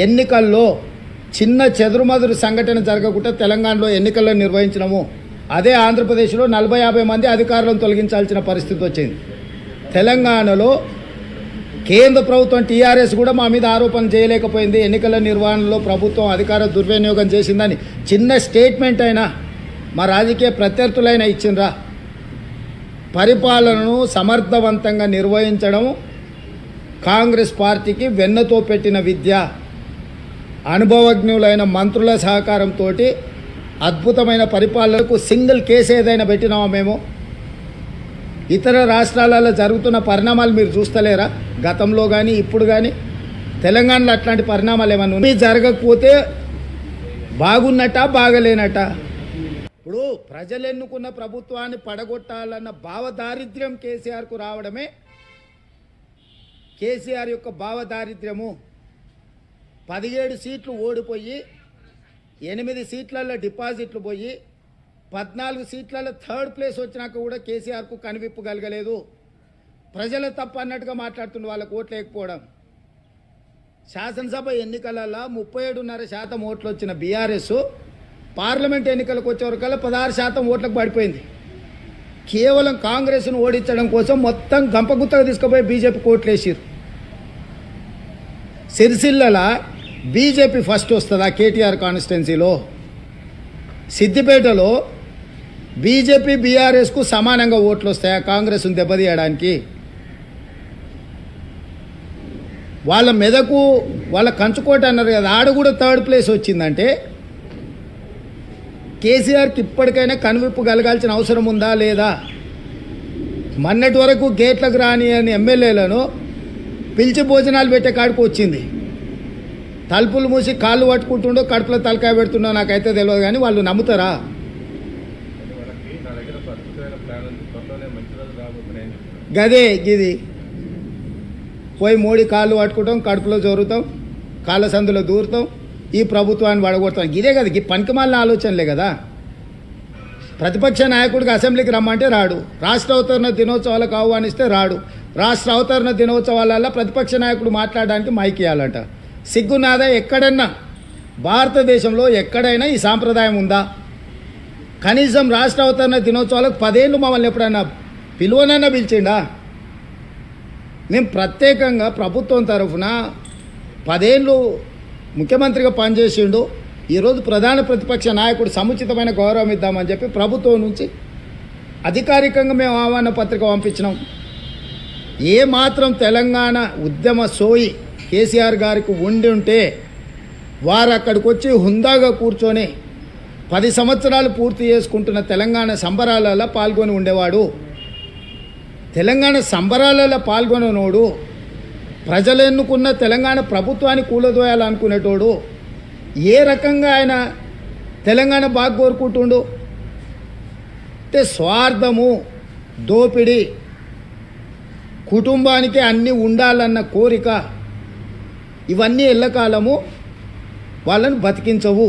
ఎన్నికల్లో చిన్న చెదురుమదురు సంఘటన జరగకుండా తెలంగాణలో ఎన్నికలను నిర్వహించినాము. అదే ఆంధ్రప్రదేశ్లో 40-50 మంది అధికారులను తొలగించాల్సిన పరిస్థితి వచ్చింది. తెలంగాణలో కేంద్ర ప్రభుత్వం టీఆర్ఎస్ కూడా మా మీద ఆరోపణ చేయలేకపోయింది. ఎన్నికల నిర్వహణలో ప్రభుత్వం అధికార దుర్వినియోగం చేసిందని చిన్న స్టేట్మెంట్ అయినా మా రాజకీయ ప్రత్యర్థులైనా ఇచ్చిండ్రా? పరిపాలనను సమర్థవంతంగా నిర్వహించడం కాంగ్రెస్ పార్టీకి వెన్నతో పెట్టిన విద్య. అనుభవజ్ఞులైన మంత్రుల సహకారంతో అద్భుతమైన పరిపాలనకు సింగిల్ కేసు ఏదైనా పెట్టినామా మేము? ఇతర రాష్ట్రాలలో జరుగుతున్న పరిణామాలు మీరు చూస్తలేరా? గతంలో కానీ ఇప్పుడు కానీ తెలంగాణలో అట్లాంటి పరిణామాలు ఏమన్నా ఉన్నాయి? జరగకపోతే బాగున్నట బాగలేనట? ఇప్పుడు ప్రజలు ఎన్నుకున్న ప్రభుత్వాన్ని పడగొట్టాలన్న భావదారిద్ర్యం కేసీఆర్కు రావడమే కేసీఆర్ యొక్క భావదారిద్ర్యము. 17 సీట్లు ఓడిపోయి 8 సీట్లలో డిపాజిట్లు పోయి 14 సీట్లలో థర్డ్ ప్లేస్ వచ్చినాక కూడా కేసీఆర్కు కనివిప్పు కలగలేదు. ప్రజల తప్పు అన్నట్టుగా మాట్లాడుతున్న వాళ్ళకు ఓట్లు లేకపోవడం. శాసనసభ ఎన్నికలలో 37.5% ఓట్లు వచ్చిన బీఆర్ఎస్ పార్లమెంట్ ఎన్నికలకు వచ్చేవరకల్లా 16% ఓట్లకు పడిపోయింది. కేవలం కాంగ్రెస్ను ఓడించడం కోసం మొత్తం గంపగుత్తగా తీసుకుపోయి బీజేపీకి ఓట్లు వేసారు. సిరిసిల్ల బీజేపీ ఫస్ట్ వస్తుందా కేటీఆర్ కాన్స్టిట్యున్సీలో? సిద్దిపేటలో బీజేపీ బీఆర్ఎస్కు సమానంగా ఓట్లు వస్తాయా కాంగ్రెస్ను దెబ్బతీయడానికి? వాళ్ళ మెదకు వాళ్ళ కంచుకోట అన్నారు కదా, ఆడ కూడా థర్డ్ ప్లేస్ వచ్చిందంటే కేసీఆర్కి ఇప్పటికైనా కనువిప్పు కలగాల్సిన అవసరం ఉందా లేదా? మొన్నటి వరకు గేట్లకు రాని అని ఎమ్మెల్యేలను పిలిచి భోజనాలు పెట్టే కాడికి వచ్చింది. తలుపులు మూసి కాళ్ళు పట్టుకుంటుండో కడుపులో తలకాయ పెడుతుండో నాకైతే తెలియదు, కానీ వాళ్ళు నమ్ముతారా? గదే గిది పోయి మోడీ కాళ్ళు పట్టుకుంటాం, కడుపులో జోరుతాం, కాళ్ళ సందులో దూరుతాం, ఈ ప్రభుత్వాన్ని పడగొడతాం. ఇదే కదా, ఈ పనికిమాలిన ఆలోచనలే కదా. ప్రతిపక్ష నాయకుడికి అసెంబ్లీకి రమ్మంటే రాడు, రాష్ట్ర అవతరణ దినోత్సవాలకు ఆహ్వానిస్తే రాడు. రాష్ట్ర అవతరణ దినోత్సవాలలో ప్రతిపక్ష నాయకుడు మాట్లాడడానికి మైక్ ఇవ్వాలంట. సిగ్గునాదా? ఎక్కడన్నా భారతదేశంలో ఎక్కడైనా ఈ సాంప్రదాయం ఉందా? కనీసం రాష్ట్ర అవతరణ దినోత్సవాలకు 10 ఏళ్ళు మమ్మల్ని ఎప్పుడైనా పిలువనైనా పిలిచిండా? మేము ప్రత్యేకంగా ప్రభుత్వం తరఫున 10 ఏళ్ళు ముఖ్యమంత్రిగా పనిచేసిండు. ఈరోజు ప్రధాన ప్రతిపక్ష నాయకుడు సముచితమైన గౌరవం ఇద్దామని చెప్పి ప్రభుత్వం నుంచి అధికారికంగా మేము ఆహ్వాన పత్రిక పంపించినాం. ఏ మాత్రం తెలంగాణ ఉద్యమ సోయి కేసీఆర్ గారికి ఉండి ఉంటే వారు అక్కడికి వచ్చి హుందాగా కూర్చొని 10 సంవత్సరాలు పూర్తి చేసుకుంటున్న తెలంగాణ సంబరాలలో పాల్గొని ఉండేవాడు. తెలంగాణ సంబరాలలో పాల్గొననోడు, ప్రజలు ఎన్నుకున్న తెలంగాణ ప్రభుత్వాన్ని కూలదోయాలనుకునేటోడు ఏ రకంగా ఆయన తెలంగాణ బాగా కోరుకుంటుండు? అంటే స్వార్థము, దోపిడీ, కుటుంబానికి అన్నీ ఉండాలన్న కోరిక, ఇవన్నీ ఎల్లకాలము వాళ్ళని బతికించవు.